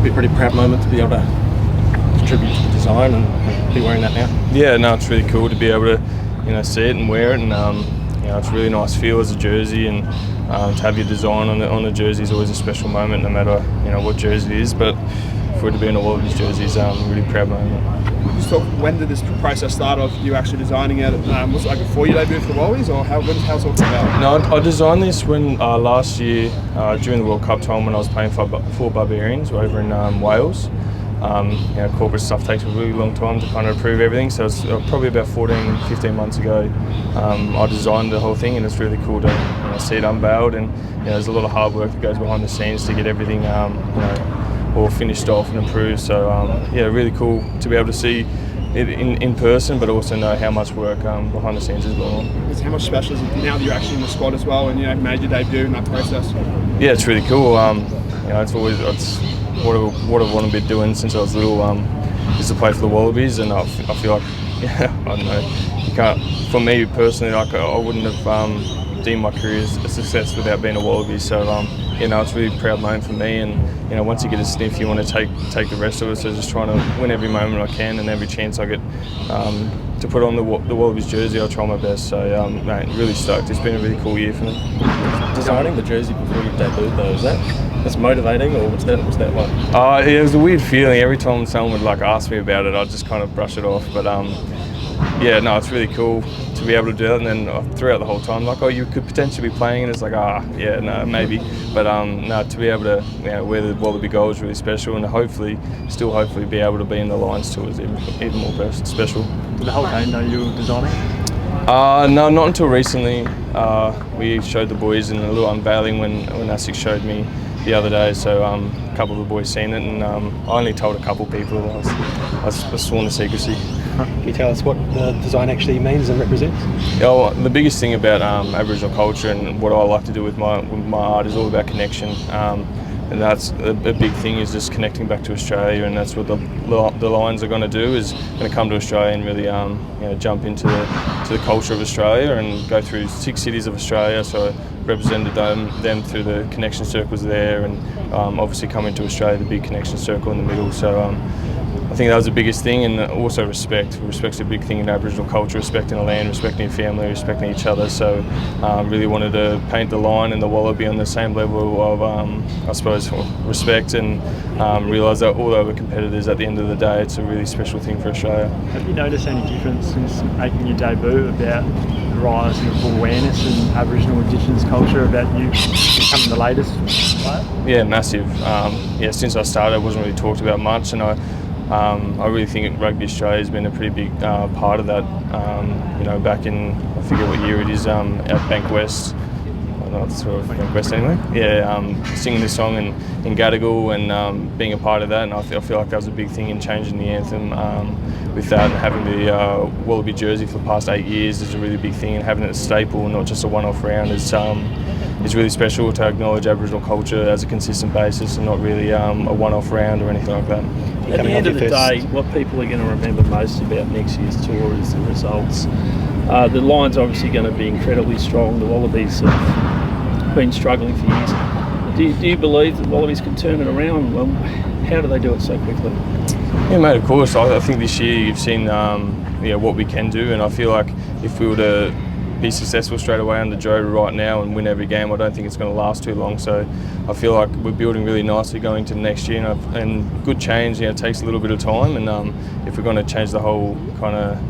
be a pretty proud moment to be able to contribute to the design and be wearing that now. Yeah, no, it's really cool to be able to, see it and wear it, and it's a really nice feel as a jersey, and to have your design on the jersey is always a special moment, no matter what jersey it is. But for it to be in a Wallabies jersey is a really proud moment. So when did this process start of you actually designing it? Was it like before you debuted for the Wallabies, or how's it all come about? No, I designed this when last year during the World Cup time when I was playing for Barbarians over in Wales. Corporate stuff takes a really long time to kind of approve everything, so it's probably about 14-15 months ago I designed the whole thing, and it's really cool to see it unveiled, and there's a lot of hard work that goes behind the scenes to get everything all finished off and improved. So really cool to be able to see it in person, but also know how much work behind the scenes as well. How much special is it now that you're actually in the squad as well, and made your debut in that process? Yeah, it's really cool. It's what I've wanted to be doing since I was little, is to play for the Wallabies, and I feel like I don't know, you can't. For me personally, I wouldn't have deemed my career as a success without being a Wallaby. So it's a really proud moment for me, and once you get a sniff, you want to take the rest of it. So just trying to win every moment I can, and every chance I get to put on the Wallabies jersey, I'll try my best. So mate, really stoked. It's been a really cool year for me. Designing the jersey before you debuted though, that's motivating, or what's that like? It was a weird feeling. Every time someone would ask me about it, I'd just kind of brush it off. But it's really cool to be able to do that. And then throughout the whole time, you could potentially be playing, and it's maybe. But to be able to wear the Wallaby gold is really special, and hopefully be able to be in the Lions tour is even more special. Did the whole game know you were designing? No, not until recently. We showed the boys in a little unveiling when ASIC showed me the other day, so a couple of the boys seen it, and I only told a couple people. I was sworn to secrecy. Can you tell us what the design actually means and represents? The biggest thing about Aboriginal culture and what I like to do with my art is all about connection, and that's a big thing, is just connecting back to Australia, and that's what the Lions are going to do, is going to come to Australia and really jump into the culture of Australia and go through 6 cities of Australia. So I represented them through the connection circles there, and obviously coming to Australia, the big connection circle in the middle. So I think that was the biggest thing, and also respect. Respect's a big thing in Aboriginal culture, respecting the land, respecting your family, respecting each other. So really wanted to paint the Lion and the Wallaby on the same level of, respect, and realise that although we're competitors, at the end of the day, it's a really special thing for Australia. Have you noticed any difference since making your debut about the rise in awareness in Aboriginal Indigenous culture, about you becoming the latest player? Yeah, massive. Since I started, it wasn't really talked about much, and I really think Rugby Australia has been a pretty big part of that. Back in, I forget what year it is, at Bank West. Bank West anyway. Singing this song in Gadigal, and being a part of that, and I feel like that was a big thing in changing the anthem with that, and having the Wallaby jersey for the past 8 years is a really big thing, and having it a staple, not just a one-off round, is really special to acknowledge Aboriginal culture as a consistent basis, and not really a one-off round or anything like that. At the end of the day, what people are going to remember most about next year's tour is the results. The Lions are obviously going to be incredibly strong. The Wallabies have been struggling for years. Do you believe that Wallabies can turn it around? Well, how do they do it so quickly? Yeah, mate, of course. I think this year you've seen what we can do, and I feel like if we were to be successful straight away under Joe right now and win every game, I don't think it's going to last too long. So I feel like we're building really nicely going to next year, and good change takes a little bit of time, and if we're going to change the whole kind of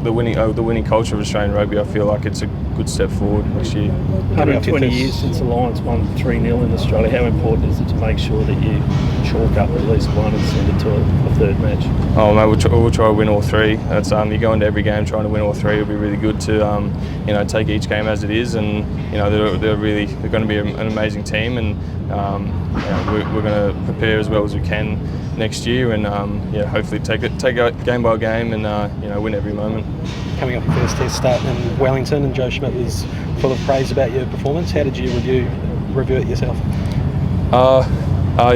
the winning culture of Australian rugby, I feel like it's a good step forward next year. 120 years since the Lions won 3-0 in Australia. How important is it to make sure that you chalk up at least one and send it to a third match? Oh mate, we'll try to win all 3. That's you go into every game trying to win all 3. It'll be really good to take each game as it is, and they're going to be an amazing team, and we're going to prepare as well as we can next year, and hopefully take it game by game, and win every moment. Coming off your first test start in Wellington, and Joe Schmidt was full of praise about your performance. How did you review it yourself? I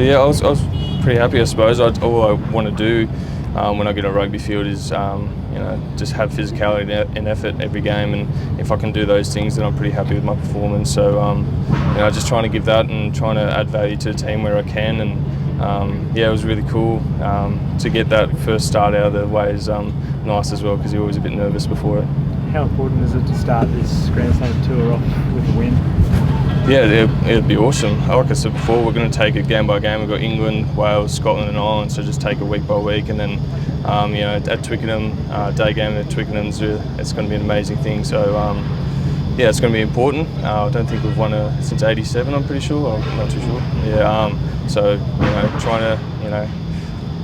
was pretty happy, I suppose. All I want to do when I get on a rugby field is just have physicality and effort every game, and if I can do those things, then I'm pretty happy with my performance. So just trying to give that and trying to add value to the team where I can, and yeah, it was really cool to get that first start out of the way. Is nice as well because you're always a bit nervous before it. How important is it to start this Grand Slam tour off with a win? Yeah, it'd be awesome. Like I said before, we're going to take it game by game. We've got England, Wales, Scotland and Ireland, so just take it week by week. And then, you know, at Twickenham, day game at Twickenham's, it's going to be an amazing thing. So, yeah, it's going to be important. I don't think we've won since '87, I'm pretty sure. I'm not too sure. Yeah, so, you know, trying to, you know,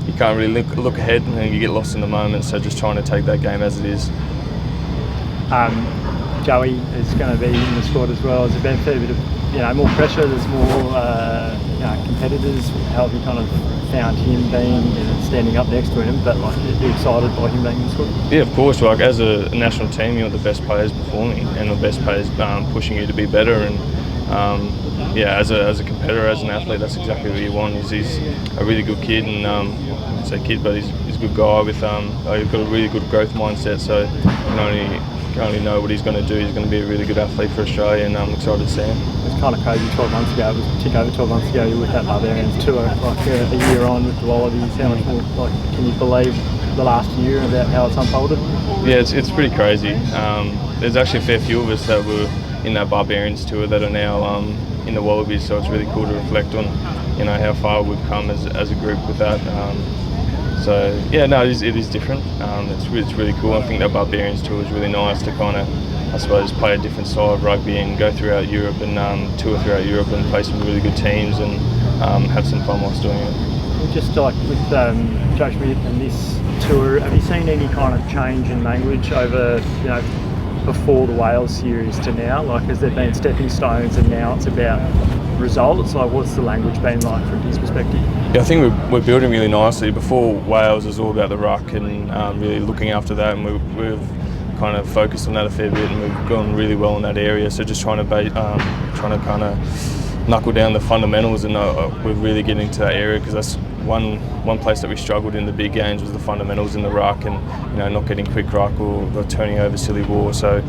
you can't really look ahead and you get lost in the moment. So just trying to take that game as it is. Joey is going to be in the squad as well. There's been a fair bit of, you know, more pressure. There's more, you know, competitors. How have you kind of found him being, you know, standing up next to him? But like, are you excited by him being in the squad? Yeah, of course. Like as a national team, you want the best players performing and the best players pushing you to be better. And yeah, as a competitor, as an athlete, that's exactly what you want. He's a really good kid, and I say kid, but he's a good guy with he's got a really good growth mindset. So you can only know what he's going to do. He's going to be a really good athlete for Australia, and I'm excited to see him. It's kind of crazy. 12 months ago, it was tick over 12 months ago. You were with that Barbarians tour, like a year on with the Wallabies. How much more? Like, can you believe the last year about how it's unfolded? Yeah, it's pretty crazy. There's actually a fair few of us that were in that Barbarians tour that are now in the Wallabies, so it's really cool to reflect on, you know, how far we've come as a group with that. So yeah, no, it is different. It's really cool. I think that Barbarians tour is really nice to kind of, I suppose, play a different style of rugby and go throughout Europe and tour throughout Europe and play some really good teams and have some fun whilst doing it. Just like with Joe Schmidt and this tour, have you seen any kind of change in language over, you know, before the Wales series to now? Like, has there been stepping stones and now it's about results? Like, what's the language been like from his perspective? Yeah, I think we're building really nicely. Before Wales, it was all about the ruck and really looking after that, and we've kind of focused on that a fair bit, and we've gone really well in that area. So just trying to kind of knuckle down the fundamentals, and we're really getting to that area because that's one place that we struggled in the big games was the fundamentals in the ruck, and you know, not getting quick ruck or turning over silly ball. So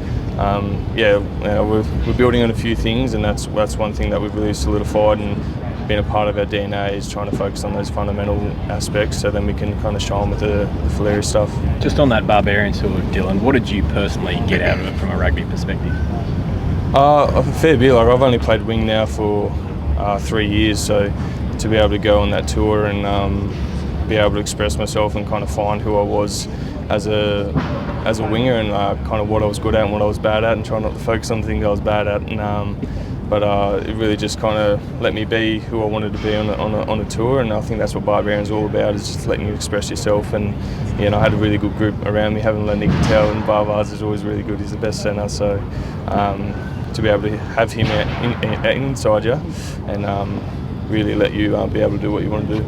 yeah, we're building on a few things, and that's one thing that we've really solidified and been a part of our DNA is trying to focus on those fundamental aspects, so then we can kind of show them with the hilarious stuff. Just on that Barbarians tour, Dylan, what did you personally get out of it from a rugby perspective? A fair bit. Like, I've only played wing now for 3 years, so to be able to go on that tour and be able to express myself and kind of find who I was as a winger and kind of what I was good at and what I was bad at, and try not to focus on the things I was bad at. And but it really just kind of let me be who I wanted to be on a tour, and I think that's what Barbarians is all about, is just letting you express yourself. And you know, I had a really good group around me. Having Lenny Patel and Bavaz is always really good. He's the best centre, so to be able to have him inside you and really let you be able to do what you want to do.